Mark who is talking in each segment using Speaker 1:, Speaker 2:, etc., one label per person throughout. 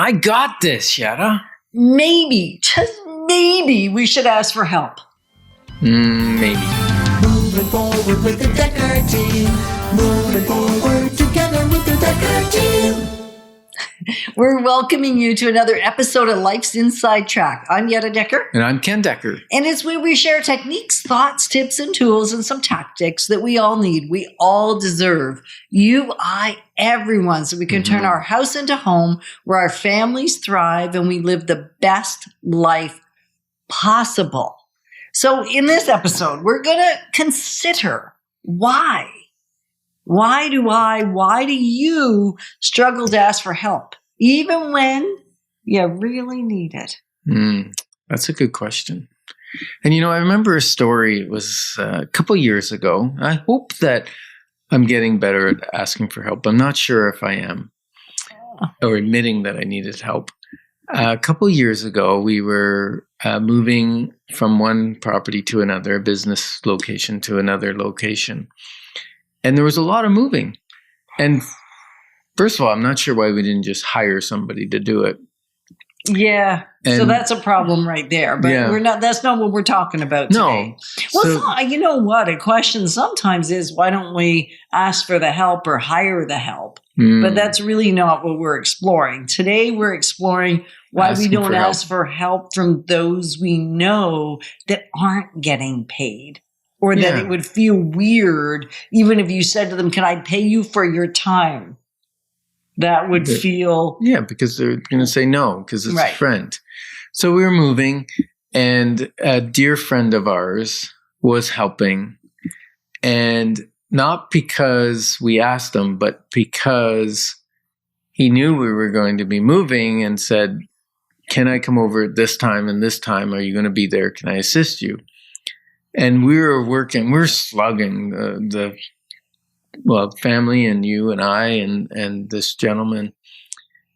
Speaker 1: I got this, Yetta.
Speaker 2: Maybe, just maybe, we should ask for help.
Speaker 1: Maybe.
Speaker 3: Moving forward with the Decker team. Moving forward together with the Decker team.
Speaker 2: We're welcoming you to another episode of Life's Inside Track. I'm Yetta Decker.
Speaker 1: And I'm Ken Decker.
Speaker 2: And it's where we share techniques, thoughts, tips, and tools, and some tactics that we all need, we all deserve. You, I, everyone, so we can turn our house into home where our families thrive and we live the best life possible. So in this episode, we're going to consider why. Why do you struggle to ask for help, even when you really need it?
Speaker 1: That's a good question. And, I remember a story. It was a couple years ago. I hope that I'm getting better at asking for help. I'm not sure if I am, or admitting that I needed help. A couple years ago, we were moving from one property to another, a business location to another location. And there was a lot of moving. And first of all, I'm not sure why we didn't just hire somebody to do it.
Speaker 2: Yeah. So that's a problem right there. But that's not what we're talking about today. Well, you know what? A question sometimes is, why don't we ask for the help or hire the help? But that's really not what we're exploring. Today, we're exploring why we don't ask for help from those we know that aren't getting paid. Or that it would feel weird, even if you said to them, can I pay you for your time? That would feel...
Speaker 1: Yeah, because they're going to say no, because it's a friend. So we were moving, and a dear friend of ours was helping. And not because we asked him, but because he knew we were going to be moving and said, can I come over at this time and this time? Are you going to be there? Can I assist you? And we were slugging the family and you and I and this gentleman.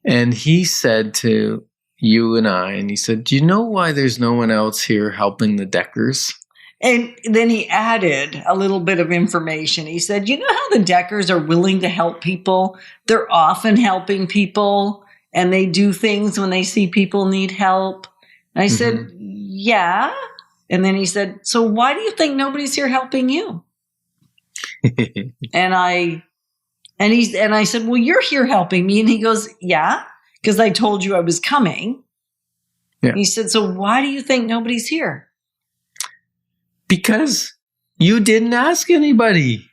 Speaker 1: And he said to you and I, and he said, do you know why there's no one else here helping the Deckers?
Speaker 2: And then he added a little bit of information. He said, you know how the Deckers are willing to help people? They're often helping people, and they do things when they see people need help. And I said, yeah. And then he said, so why do you think nobody's here helping you? and I said, well, you're here helping me. And he goes, yeah, because I told you I was coming. Yeah. He said, so why do you think nobody's here?
Speaker 1: Because you didn't ask anybody.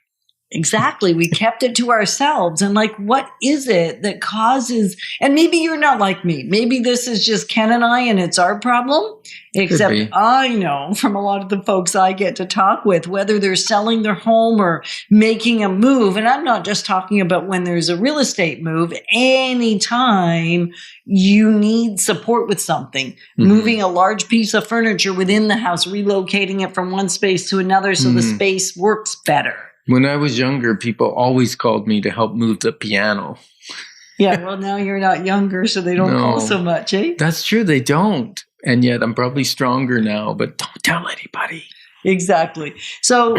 Speaker 2: Exactly. We kept it to ourselves. And what is it that causes, and maybe you're not like me. Maybe this is just Ken and I, and it's our problem. Except I know from a lot of the folks I get to talk with, whether they're selling their home or making a move. And I'm not just talking about when there's a real estate move. Anytime you need support with something, moving a large piece of furniture within the house, relocating it from one space to another so the space works better.
Speaker 1: When I was younger, people always called me to help move the piano.
Speaker 2: Yeah, well, now you're not younger, so they don't call so much, eh?
Speaker 1: That's true, they don't. And yet I'm probably stronger now, but don't tell anybody.
Speaker 2: Exactly. So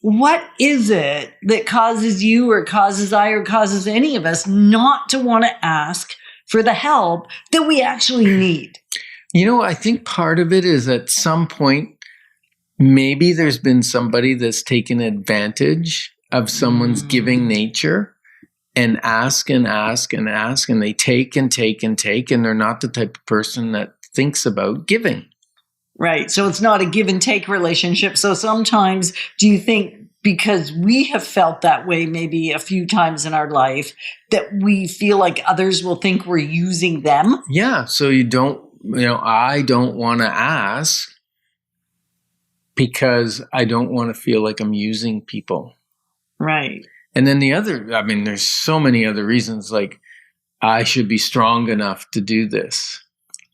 Speaker 2: what is it that causes you or causes I or causes any of us not to want to ask for the help that we actually need?
Speaker 1: I think part of it is at some point, maybe there's been somebody that's taken advantage of someone's giving nature and ask and ask and ask, and they take and take and take, and they're not the type of person that thinks about giving.
Speaker 2: Right. So it's not a give and take relationship. So sometimes, do you think because we have felt that way maybe a few times in our life that we feel like others will think we're using them?
Speaker 1: Yeah. So I don't want to ask because I don't want to feel like I'm using people.
Speaker 2: Right.
Speaker 1: And then there's so many other reasons, like I should be strong enough to do this.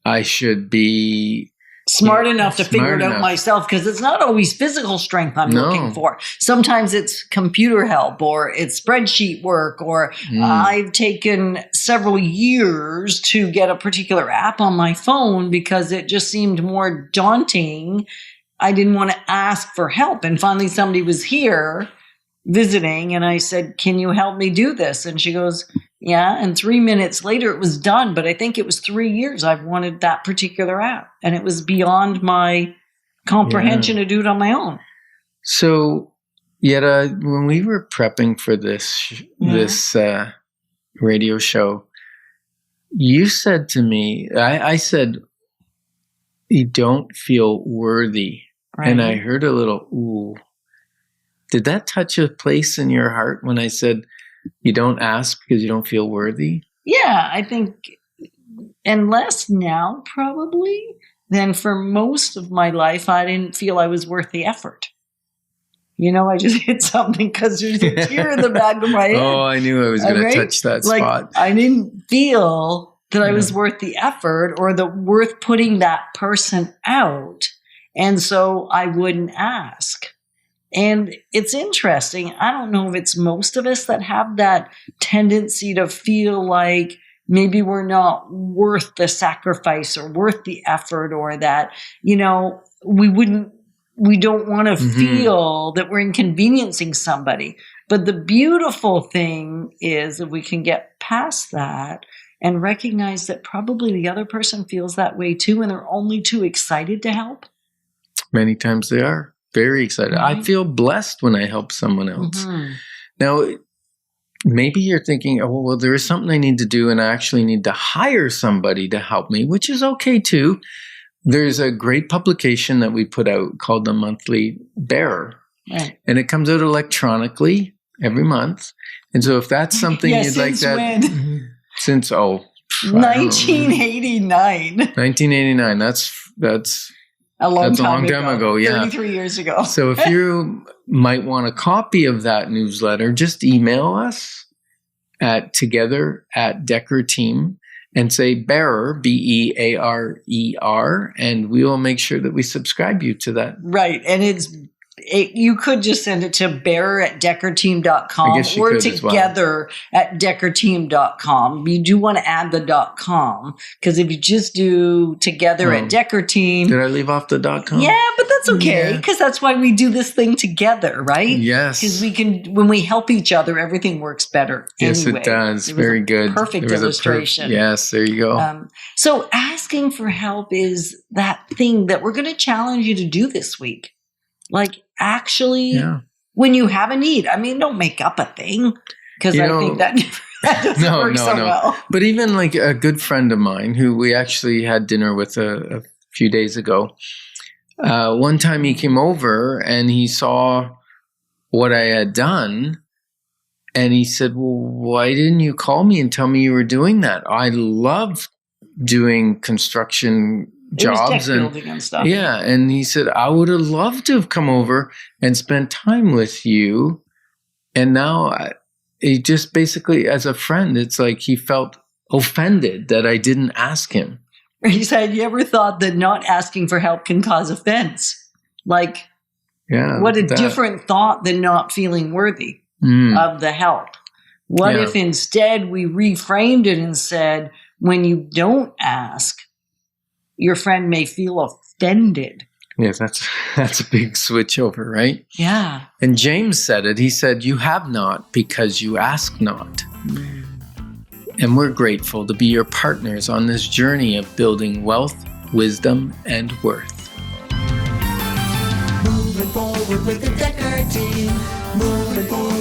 Speaker 1: I should be
Speaker 2: smart enough to figure it out myself, because it's not always physical strength I'm looking for. Sometimes it's computer help, or it's spreadsheet work, or I've taken several years to get a particular app on my phone because it just seemed more daunting. I didn't want to ask for help. And finally somebody was here visiting, and I said, can you help me do this? And she goes, yeah. And 3 minutes later, it was done. But I think it was 3 years I've wanted that particular app. And it was beyond my comprehension to do it on my own.
Speaker 1: So, Yetta, when we were prepping for this radio show, you said to me, I said, you don't feel worthy. Right. And I heard a little, ooh. Did that touch a place in your heart when I said you don't ask because you don't feel worthy? Yeah,
Speaker 2: I think, and less now probably than for most of my life, I didn't feel I was worth the effort. I just hit something because there's a tear in the back of my head.
Speaker 1: Oh, I knew I was going to touch that spot.
Speaker 2: I didn't feel that I was worth the effort or worth putting that person out. And so I wouldn't ask. And it's interesting. I don't know if it's most of us that have that tendency to feel like maybe we're not worth the sacrifice or worth the effort, or that, we don't want to feel that we're inconveniencing somebody. But the beautiful thing is if we can get past that and recognize that probably the other person feels that way too, and they're only too excited to help.
Speaker 1: Many times they are. Very excited. Right. I feel blessed when I help someone else. Now, maybe you're thinking, oh, well, there is something I need to do and I actually need to hire somebody to help me, which is okay too. There's a great publication that we put out called The Monthly Bearer. Right. And it comes out electronically every month. And so if that's something you'd like that.
Speaker 2: When?
Speaker 1: Since,
Speaker 2: 1989.
Speaker 1: 1989. That's
Speaker 2: a long time
Speaker 1: ago. Yeah.
Speaker 2: 33 years ago.
Speaker 1: So if you might want a copy of that newsletter, just email us at together@DeckerTeam and say bearer, BEARER, and we will make sure that we subscribe you to that.
Speaker 2: Right. And you could just send it to bearer@DeckerTeam.com or together@DeckerTeam.com. You do want to add the .com, because if you just do together@DeckerTeam.
Speaker 1: Did I leave off the .com?
Speaker 2: Yeah, but that's okay, because that's why we do this thing together, right?
Speaker 1: Yes.
Speaker 2: Because when we help each other, everything works better.
Speaker 1: Yes,
Speaker 2: anyway.
Speaker 1: It does. Very good.
Speaker 2: Perfect illustration.
Speaker 1: Yes, there you go.
Speaker 2: So asking for help is that thing that we're going to challenge you to do this week. Like, actually, when you have a need, don't make up a thing, because I think that doesn't work so well.
Speaker 1: But even like a good friend of mine who we actually had dinner with a few days ago, one time he came over and he saw what I had done, and he said, well, why didn't you call me and tell me you were doing that? I love doing construction jobs
Speaker 2: and building and stuff.
Speaker 1: Yeah. And he said, I would have loved to have come over and spent time with you. And now he just basically, as a friend, it's like he felt offended that I didn't ask him.
Speaker 2: He said, you ever thought that not asking for help can cause offense? Like, what a different thought than not feeling worthy of the help. What if instead we reframed it and said, when you don't ask, your friend may feel offended.
Speaker 1: Yes, that's a big switch over, right?
Speaker 2: Yeah.
Speaker 1: And James said it. He said, you have not because you ask not. And we're grateful to be your partners on this journey of building wealth, wisdom, and worth.
Speaker 3: Moving forward with the Decker team. Moving forward.